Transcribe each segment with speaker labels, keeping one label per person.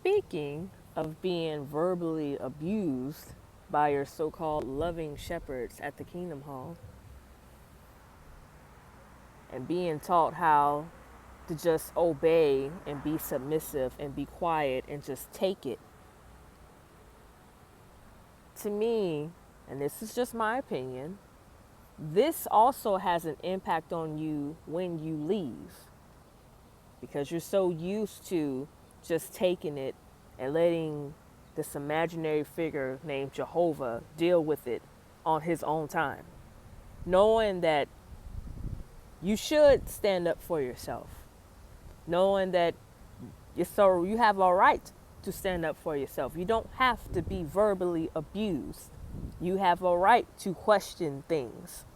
Speaker 1: Speaking of being verbally abused by your so-called loving shepherds at the Kingdom Hall and being taught how to just obey and be submissive and be quiet and just take it. To me, and this is just my opinion, this also has an impact on you when you leave because you're so used to just taking it and letting this imaginary figure named Jehovah deal with it on his own time, knowing that you should stand up for yourself, knowing that you have a right to stand up for yourself. You don't have to be verbally abused. You have a right to question things.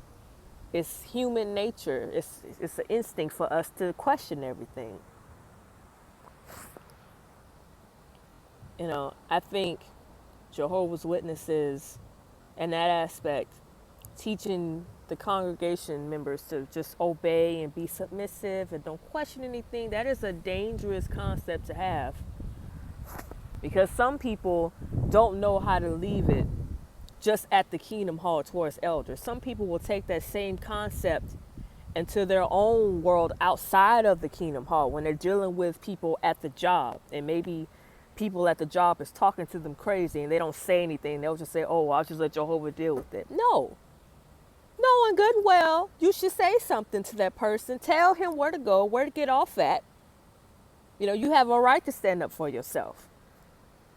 Speaker 1: It's human nature. It's an instinct for us to question everything. I think Jehovah's Witnesses, in that aspect, teaching the congregation members to just obey and be submissive and don't question anything, that is a dangerous concept to have because some people don't know how to leave it just at the Kingdom Hall towards elders. Some people will take that same concept into their own world outside of the Kingdom Hall when they're dealing with people at the job, and maybe people at the job is talking to them crazy and they don't say anything. They'll just say, oh, I'll just let Jehovah deal with it. No. Knowing good and well, you should say something to that person. Tell him where to go, where to get off at. You have a right to stand up for yourself.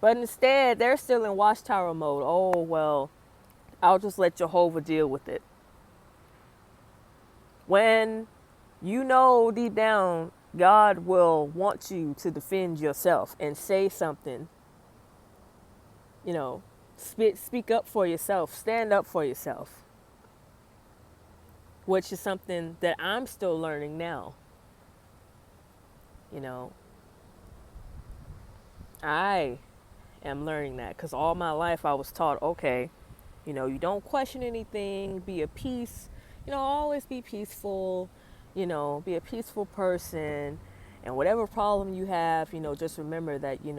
Speaker 1: But instead, they're still in watchtower mode. Oh, well, I'll just let Jehovah deal with it. When you know deep down, God will want you to defend yourself and say something. Speak up for yourself. Stand up for yourself. Which is something that I'm still learning now. I am learning that because all my life I was taught, okay, you don't question anything, be a peace, always be peaceful, be a peaceful person. And whatever problem you have, just remember that, you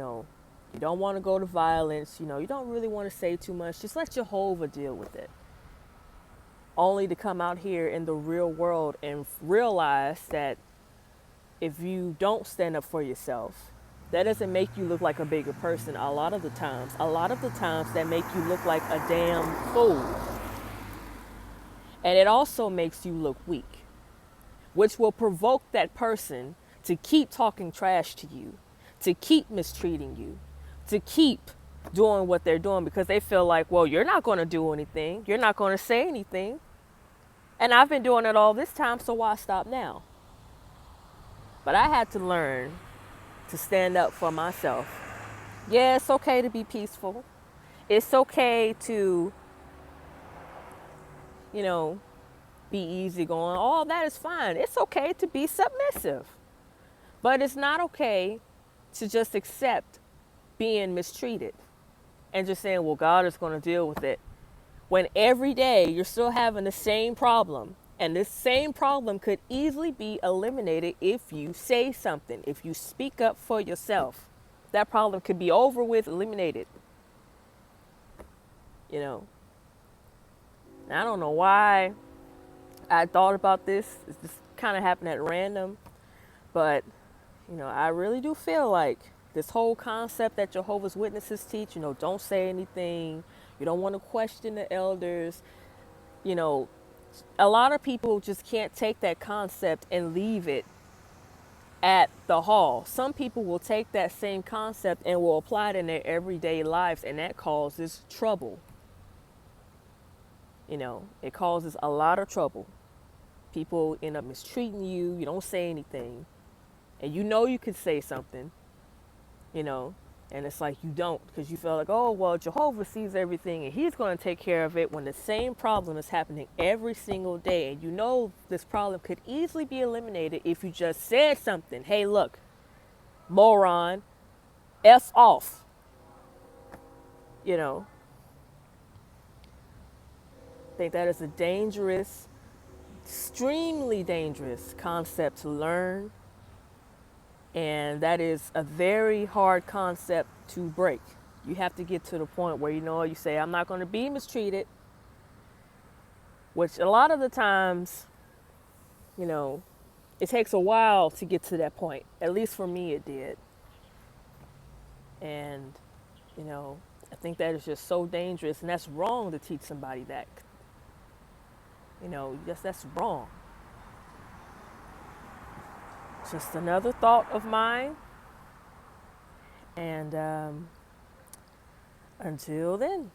Speaker 1: don't want to go to violence, you don't really want to say too much. Just let Jehovah deal with it. Only to come out here in the real world and realize that if you don't stand up for yourself, that doesn't make you look like a bigger person a lot of the times. A lot of the times that make you look like a damn fool. And it also makes you look weak, which will provoke that person to keep talking trash to you, to keep mistreating you, to keep doing what they're doing because they feel like, well, you're not going to do anything. You're not going to say anything. And I've been doing it all this time, so why stop now? But I had to learn to stand up for myself. Yeah, it's okay to be peaceful. It's okay to, be easygoing. All that is fine. It's okay to be submissive. But it's not okay to just accept being mistreated and just saying, well, God is going to deal with it. When every day you're still having the same problem, and this same problem could easily be eliminated if you say something, if you speak up for yourself. That problem could be over with, eliminated. I don't know why I thought about this. It just kind of happened at random. But, I really do feel like this whole concept that Jehovah's Witnesses teach, don't say anything. You don't want to question the elders. A lot of people just can't take that concept and leave it at the hall. Some people will take that same concept and will apply it in their everyday lives, and that causes trouble. It causes a lot of trouble. People end up mistreating you. You don't say anything. And you could say something, and it's like you don't because you feel like, oh, well, Jehovah sees everything and he's going to take care of it when the same problem is happening every single day. And this problem could easily be eliminated if you just said something. Hey, look, moron, F off. I think that is a dangerous, extremely dangerous concept to learn And that is a very hard concept to break. You have to get to the point where you say, I'm not going to be mistreated, which a lot of the times, you know, it takes a while to get to that point. At least for me, it did. And, you know, I think that is just so dangerous, and that's wrong to teach somebody that. That's wrong. Just another thought of mine. And until then.